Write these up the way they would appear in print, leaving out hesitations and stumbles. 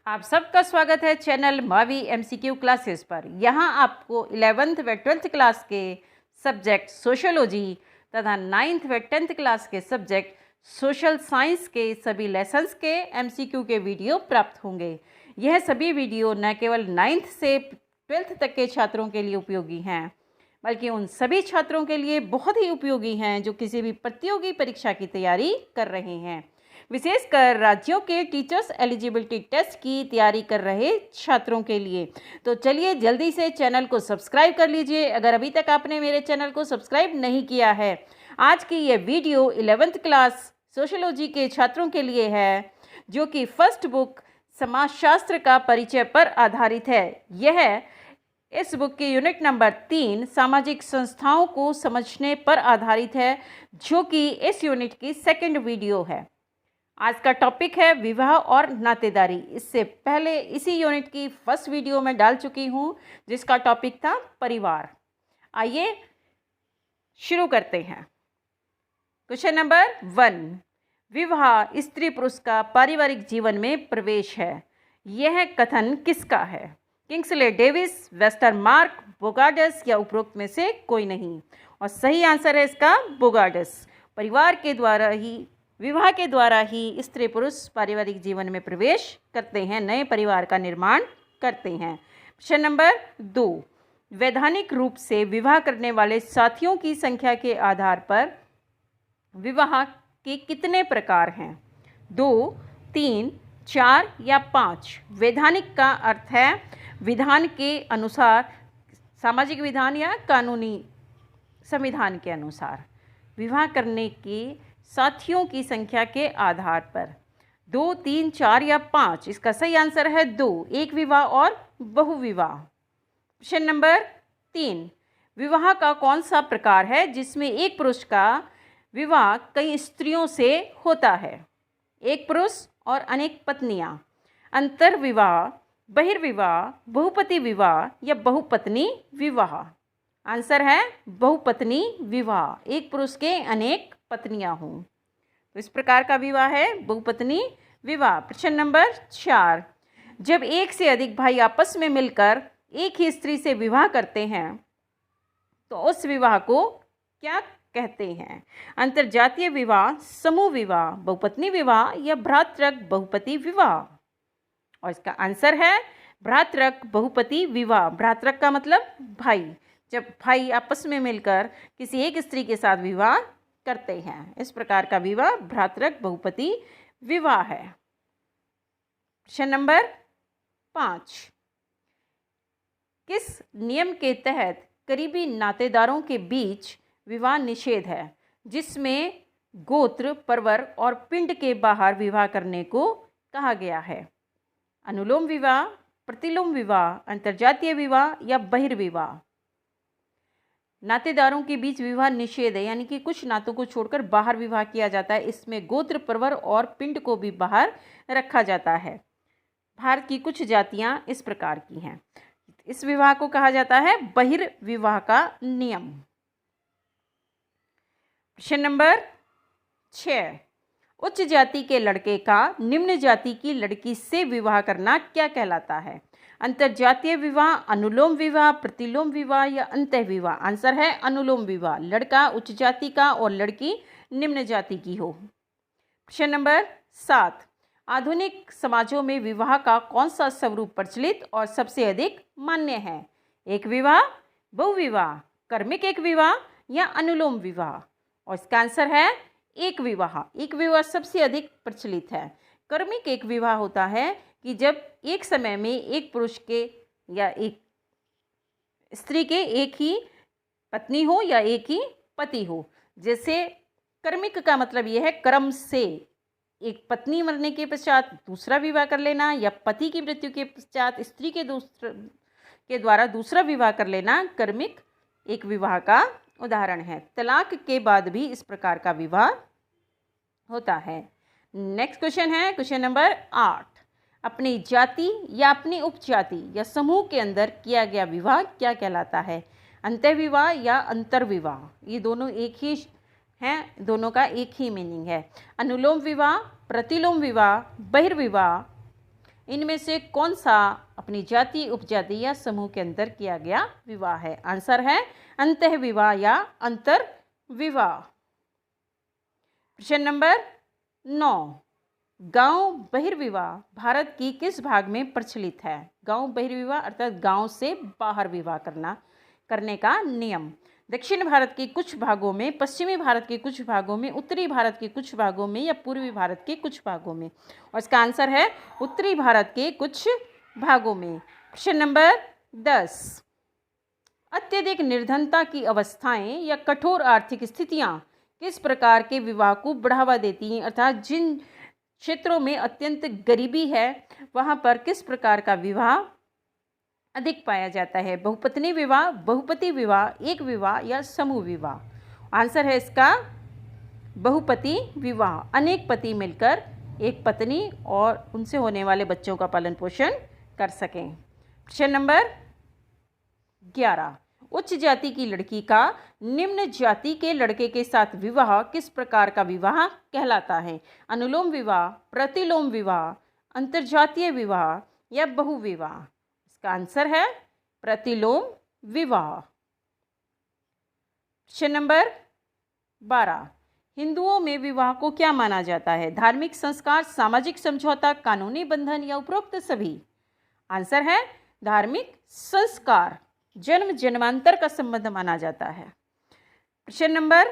आप सबका स्वागत है चैनल मावी एमसीक्यू क्लासेस पर। यहाँ आपको 11th व 12th क्लास के सब्जेक्ट सोशोलॉजी तथा 9th व 10th क्लास के सब्जेक्ट सोशल साइंस के सभी लेसन्स के एमसीक्यू के वीडियो प्राप्त होंगे। यह सभी वीडियो न केवल 9th से 12th तक के छात्रों के लिए उपयोगी हैं, बल्कि उन सभी छात्रों के लिए बहुत ही उपयोगी हैं जो किसी भी प्रतियोगी परीक्षा की तैयारी कर रहे हैं, विशेषकर राज्यों के टीचर्स एलिजिबिलिटी टेस्ट की तैयारी कर रहे छात्रों के लिए। तो चलिए जल्दी से चैनल को सब्सक्राइब कर लीजिए अगर अभी तक आपने मेरे चैनल को सब्सक्राइब नहीं किया है। आज की ये वीडियो 11th क्लास सोशोलॉजी के छात्रों के लिए है, जो कि फर्स्ट बुक समाजशास्त्र का परिचय पर आधारित है। यह इस बुक की यूनिट नंबर 3 सामाजिक संस्थाओं को समझने पर आधारित है, जो कि इस यूनिट की सेकंड वीडियो है। आज का टॉपिक है विवाह और नातेदारी। इससे पहले इसी यूनिट की फर्स्ट वीडियो में डाल चुकी हूँ, जिसका टॉपिक था परिवार। आइए शुरू करते हैं। क्वेश्चन नंबर 1, विवाह स्त्री पुरुष का पारिवारिक जीवन में प्रवेश है। यह कथन किसका है? किंग्सले डेविस, वेस्टरमार्क, बोगार्डस या उपरोक्त में से कोई नहीं। और सही आंसर है इसका बोगार्डस। विवाह के द्वारा ही स्त्री पुरुष पारिवारिक जीवन में प्रवेश करते हैं, नए परिवार का निर्माण करते हैं। क्वेश्चन नंबर 2, वैधानिक रूप से विवाह करने वाले साथियों की संख्या के आधार पर विवाह के कितने प्रकार हैं? 2, 3, 4 या 5। वैधानिक का अर्थ है विधान के अनुसार, सामाजिक विधान या कानूनी संविधान के अनुसार। विवाह करने के साथियों की संख्या के आधार पर 2, 3, 4 या 5। इसका सही आंसर है 2, एक विवाह और बहुविवाह। क्वेश्चन नंबर 3, विवाह का कौन सा प्रकार है जिसमें एक पुरुष का विवाह कई स्त्रियों से होता है? एक पुरुष और अनेक पत्नियां, अंतर्विवाह, बहिर्विवाह, बहुपति विवाह या बहुपत्नी विवाह। आंसर है बहुपत्नी विवाह, एक पुरुष के अनेक पत्नियां हों, तो इस प्रकार का विवाह है बहुपत्नी विवाह। प्रश्न नंबर 4, जब एक से अधिक भाई आपस में मिलकर एक ही स्त्री से विवाह करते हैं तो उस विवाह को क्या कहते हैं? अंतरजातीय विवाह, समूह विवाह, बहुपत्नी विवाह या भ्रातृक बहुपति विवाह। और इसका आंसर है भ्रातृक बहुपति विवाह। भ्रातृक का मतलब भाई, जब भाई आपस में मिलकर किसी एक स्त्री के साथ विवाह करते हैं, इस प्रकार का विवाह भ्रातृक बहुपति विवाह है। प्रश्न नंबर 5, किस नियम के तहत करीबी नातेदारों के बीच विवाह निषेध है, जिसमें गोत्र, परवर और पिंड के बाहर विवाह करने को कहा गया है? अनुलोम विवाह, प्रतिलोम विवाह, अंतरजातीय विवाह या बहिर्विवाह। नातेदारों के बीच विवाह निषेध है, यानी कि कुछ नातों को छोड़कर बाहर विवाह किया जाता है। इसमें गोत्र, परवर और पिंड को भी बाहर रखा जाता है। भारत की कुछ जातियां इस प्रकार की हैं। इस विवाह को कहा जाता है बहिर्विवाह का नियम। प्रश्न नंबर 6, उच्च जाति के लड़के का निम्न जाति की लड़की से विवाह करना क्या कहलाता है? अंतरजातीय विवाह, अनुलोम विवाह, प्रतिलोम विवाह या अंतः विवाह। आंसर है अनुलोम विवाह, लड़का उच्च जाति का और लड़की निम्न जाति की हो। प्रश्न नंबर 7, आधुनिक समाजों में विवाह का कौन सा स्वरूप प्रचलित और सबसे अधिक मान्य है? एक विवाह, बहुविवाह, कर्मिक एक विवाह या अनुलोम विवाह। और इसका आंसर है एक विवाह। एक विवाह सबसे अधिक प्रचलित है। कर्मिक एक विवाह होता है कि जब एक समय में एक पुरुष के या एक स्त्री के एक ही पत्नी हो या एक ही पति हो। जैसे कर्मिक का मतलब यह है क्रम से, एक पत्नी मरने के पश्चात दूसरा विवाह कर लेना या पति की मृत्यु के पश्चात स्त्री के द्वारा दूसरा विवाह कर लेना कर्मिक एक विवाह का उदाहरण है। तलाक के बाद भी इस प्रकार का विवाह होता है। नेक्स्ट क्वेश्चन है क्वेश्चन नंबर 8, अपनी जाति या अपनी उपजाति या समूह के अंदर किया गया विवाह क्या कहलाता है? अंतःविवाह या अंतर्विवाह। ये दोनों एक ही हैं, दोनों का एक ही मीनिंग है। अनुलोम विवाह, प्रतिलोम विवाह, बहिर्विवाह इनमें से कौन सा अपनी जाति, उपजाति या समूह के अंदर किया गया विवाह है? आंसर है अंतः विवाह या अंतर विवाह। प्रश्न नंबर 9, गांव बहिर्विवाह भारत की किस भाग में प्रचलित है? गांव बहिर्विवाह अर्थात गांव से बाहर विवाह करने का नियम दक्षिण भारत के कुछ भागों में, पश्चिमी भारत के कुछ भागों में, उत्तरी भारत के कुछ भागों में या पूर्वी भारत के कुछ भागों में? और इसका आंसर है उत्तरी भारत के कुछ भागों में। प्रश्न नंबर 10, अत्यधिक निर्धनता की अवस्थाएं या कठोर आर्थिक स्थितियां किस प्रकार के विवाह को बढ़ावा देती हैं? अर्थात जिन क्षेत्रों में अत्यंत गरीबी है वहां पर किस प्रकार का विवाह अधिक पाया जाता है? बहुपत्नी विवाह, बहुपति विवाह, एक विवाह या समूह विवाह? आंसर है इसका बहुपति विवाह। अनेक पति मिलकर एक पत्नी और उनसे होने वाले बच्चों का पालन पोषण कर सकें। प्रश्न नंबर 11, उच्च जाति की लड़की का निम्न जाति के लड़के के साथ विवाह किस प्रकार का विवाह कहलाता है? अनुलोम विवाह, प्रतिलोम विवाह, अंतरजातीय विवाह या बहुविवाह? इसका आंसर है प्रतिलोम विवाह। प्रश्न नंबर 12, हिंदुओं में विवाह को क्या माना जाता है? धार्मिक संस्कार, सामाजिक समझौता, कानूनी बंधन या उपरोक्त सभी? आंसर है धार्मिक संस्कार, जन्म जन्मांतर का संबंध माना जाता है। प्रश्न नंबर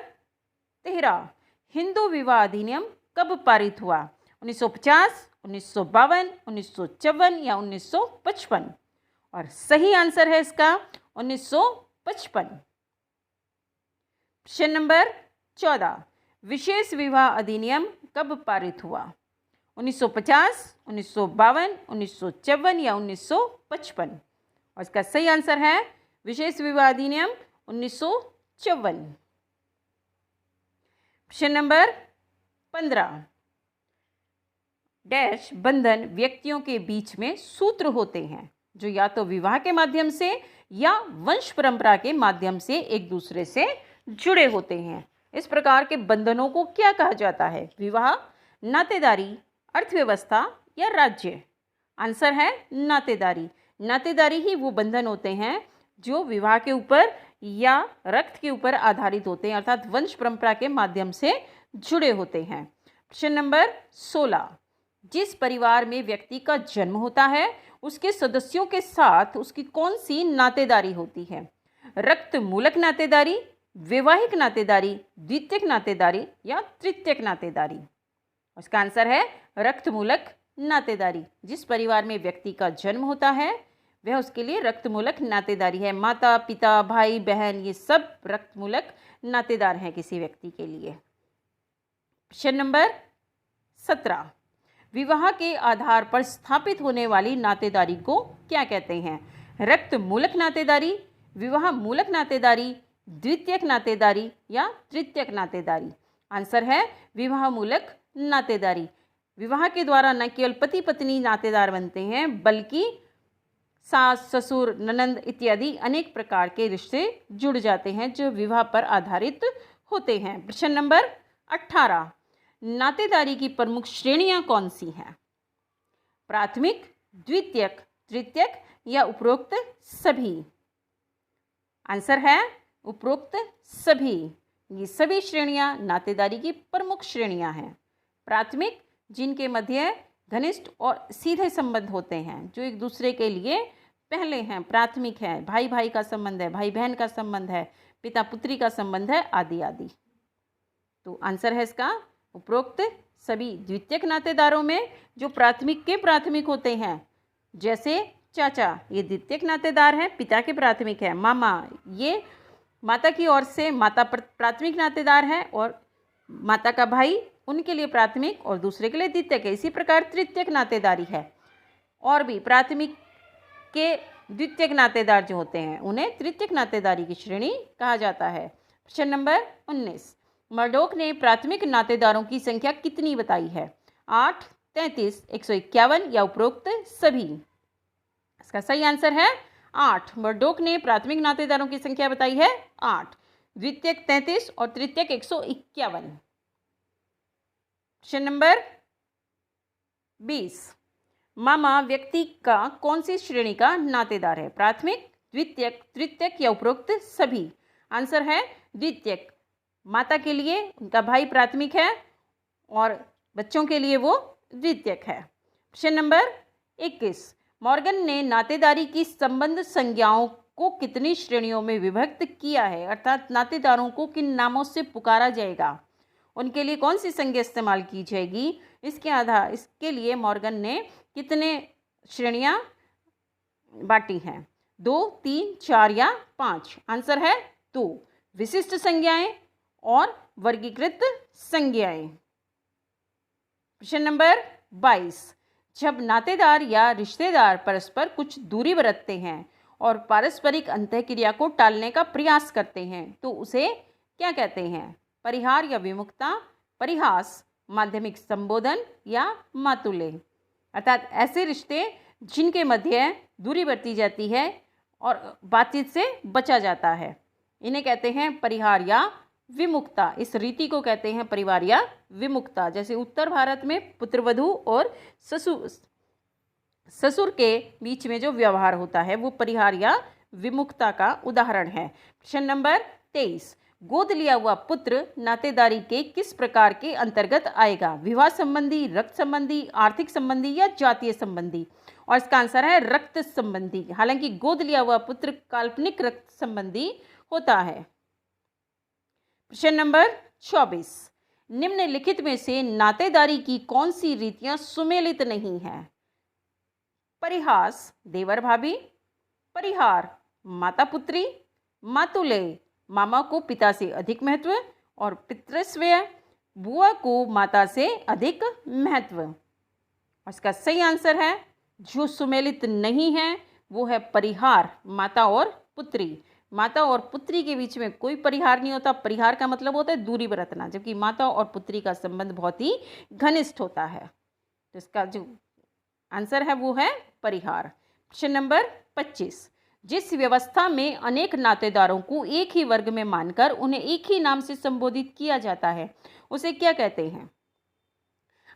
13, हिंदू विवाह अधिनियम कब पारित हुआ? 1950, 1952, 1954 या 1955? और सही आंसर है इसका 1955। प्रश्न नंबर 14, विशेष विवाह अधिनियम कब पारित हुआ? 1950, 1952, 1954 या 1955? और इसका सही आंसर है विशेष विवाह अधिनियम 1954। प्रश्न नंबर 15, डैश बंधन व्यक्तियों के बीच में सूत्र होते हैं जो या तो विवाह के माध्यम से या वंश परंपरा के माध्यम से एक दूसरे से जुड़े होते हैं। इस प्रकार के बंधनों को क्या कहा जाता है? विवाह, नातेदारी, अर्थव्यवस्था या राज्य? आंसर है नातेदारी। नातेदारी ही वो बंधन होते हैं जो विवाह के ऊपर या रक्त के ऊपर आधारित होते हैं, अर्थात वंश परंपरा के माध्यम से जुड़े होते हैं। प्रश्न नंबर 16, जिस परिवार में व्यक्ति का जन्म होता है उसके सदस्यों के साथ उसकी कौन सी नातेदारी होती है? रक्त मूलक नातेदारी, वैवाहिक नातेदारी, द्वितीयक नातेदारी या तृतीयक नातेदारी? उसका आंसर है रक्त मूलक नातेदारी। जिस परिवार में व्यक्ति का जन्म होता है वह उसके लिए रक्त मूलक नातेदारी है। माता, पिता, भाई, बहन ये सब रक्त मूलक नातेदार हैं किसी व्यक्ति के लिए। प्रश्न नंबर 17, विवाह के आधार पर स्थापित होने वाली नातेदारी को क्या कहते हैं? रक्त मूलक नातेदारी, विवाह मूलक नातेदारी, द्वितीयक नातेदारी या तृतीयक नातेदारी? आंसर है विवाह मूलक नातेदारी। विवाह के द्वारा न केवल पति पत्नी नातेदार बनते हैं बल्कि सास, ससुर, ननंद इत्यादि अनेक प्रकार के रिश्ते जुड़ जाते हैं जो विवाह पर आधारित होते हैं। प्रश्न नंबर 18, नातेदारी की प्रमुख श्रेणियां कौन सी हैं? प्राथमिक, द्वितीयक, तृतीयक या उपरोक्त सभी? आंसर है उपरोक्त सभी। ये सभी श्रेणियां नातेदारी की प्रमुख श्रेणियां हैं। प्राथमिक, जिनके मध्य घनिष्ठ और सीधे संबंध होते हैं, जो एक दूसरे के लिए पहले हैं, प्राथमिक है। भाई भाई का संबंध है, भाई बहन का संबंध है, पिता पुत्री का संबंध है, आदि आदि। तो आंसर है इसका उपरोक्त सभी। द्वितीयक नातेदारों में जो प्राथमिक के प्राथमिक होते हैं, जैसे चाचा ये द्वितीयक नातेदार हैं, पिता के प्राथमिक है। मामा ये माता की ओर से माता प्राथमिक नातेदार है और माता का भाई उनके लिए प्राथमिक और दूसरे के लिए द्वितीयक है। इसी प्रकार तृतीयक नातेदारी है और भी प्राथमिक के द्वितीयक नातेदार जो होते हैं उन्हें तृतीयक नातेदारी की श्रेणी कहा जाता है। प्रश्न नंबर 19, मर्डोक ने प्राथमिक नातेदारों की संख्या कितनी बताई है? 8, 33, 151 या उपरोक्त सभी? इसका सही आंसर है 8। मर्डोक ने प्राथमिक नातेदारों की संख्या बताई है 8, द्वितीयक 33 और तृतीयक 151। प्रश्न नंबर 20, मामा व्यक्ति का कौन सी श्रेणी का नातेदार है? प्राथमिक, द्वितीयक, तृतीयक या उपरोक्त सभी? आंसर है द्वितीयक। माता के लिए उनका भाई प्राथमिक है और बच्चों के लिए वो द्वितीयक है। प्रश्न नंबर 21, मॉर्गन ने नातेदारी की संबंध संज्ञाओं को कितनी श्रेणियों में विभक्त किया है? अर्थात नातेदारों को किन नामों से पुकारा जाएगा, उनके लिए कौन सी संज्ञा इस्तेमाल की जाएगी, इसके लिए मॉर्गन ने कितने श्रेणियां बांटी हैं? 2, 3, 4 या 5? आंसर है 2, विशिष्ट संज्ञाएं और वर्गीकृत संज्ञाएं। प्रश्न नंबर 22, जब नातेदार या रिश्तेदार परस्पर कुछ दूरी बरतते हैं और पारस्परिक अंतःक्रिया को टालने का प्रयास करते हैं तो उसे क्या कहते हैं? परिहार या विमुखता, परिहास, माध्यमिक संबोधन या मातुले? अर्थात ऐसे रिश्ते जिनके मध्य दूरी बरती जाती है और बातचीत से बचा जाता है, इन्हें कहते हैं परिहार या विमुखता। इस रीति को कहते हैं परिवार या विमुखता। जैसे उत्तर भारत में पुत्रवधू और ससुर के बीच में जो व्यवहार होता है वो परिहार या विमुखता का उदाहरण है। प्रश्न नंबर 23, गोद लिया हुआ पुत्र नातेदारी के किस प्रकार के अंतर्गत आएगा? विवाह संबंधी, रक्त संबंधी, आर्थिक संबंधी या जातीय संबंधी? और इसका आंसर है रक्त संबंधी। हालांकि गोद लिया हुआ पुत्र काल्पनिक रक्त संबंधी होता है। प्रश्न नंबर 24, निम्नलिखित में से नातेदारी की कौन सी रीतियां सुमेलित नहीं है? परिहास, देवर भाभी, परिहार, माता पुत्री, मातुले, मामा को पिता से अधिक महत्व, और पितृस्वय, बुआ को माता से अधिक महत्व। इसका सही आंसर है जो सुमेलित नहीं है वो है परिहार, माता और पुत्री। माता और पुत्री के बीच में कोई परिहार नहीं होता। परिहार का मतलब होता है दूरी बरतना, जबकि माता और पुत्री का संबंध बहुत ही घनिष्ठ होता है। तो इसका जो आंसर है वो है परिहार। प्रश्न नंबर 25, जिस व्यवस्था में अनेक नातेदारों को एक ही वर्ग में मानकर उन्हें एक ही नाम से संबोधित किया जाता है उसे क्या कहते हैं?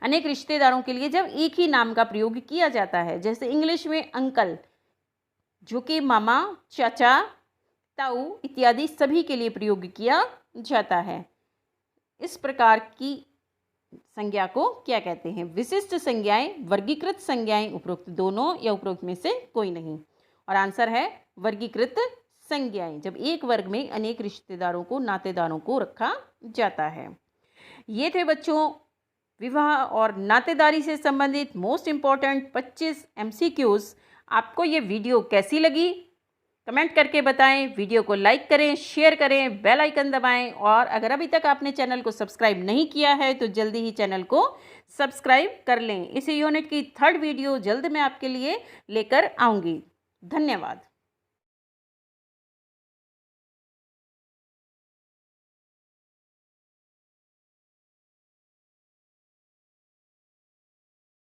अनेक रिश्तेदारों के लिए जब एक ही नाम का प्रयोग किया जाता है, जैसे इंग्लिश में अंकल, जो कि मामा, चाचा, ताऊ इत्यादि सभी के लिए प्रयोग किया जाता है, इस प्रकार की संज्ञा को क्या कहते हैं? विशिष्ट संज्ञाएं, वर्गीकृत संज्ञाएं, उपरोक्त दोनों या उपरोक्त में से कोई नहीं? और आंसर है वर्गीकृत संज्ञाएं, जब एक वर्ग में अनेक रिश्तेदारों को, नातेदारों को रखा जाता है। ये थे बच्चों विवाह और नातेदारी से संबंधित मोस्ट इम्पॉर्टेंट 25 MCQs। आपको ये वीडियो कैसी लगी कमेंट करके बताएं। वीडियो को लाइक करें, शेयर करें, बेल आइकन दबाएं, और अगर अभी तक आपने चैनल को सब्सक्राइब नहीं किया है तो जल्दी ही चैनल को सब्सक्राइब कर लें। इसी यूनिट की 3rd वीडियो जल्द मैं आपके लिए लेकर आऊँगी। धन्यवाद।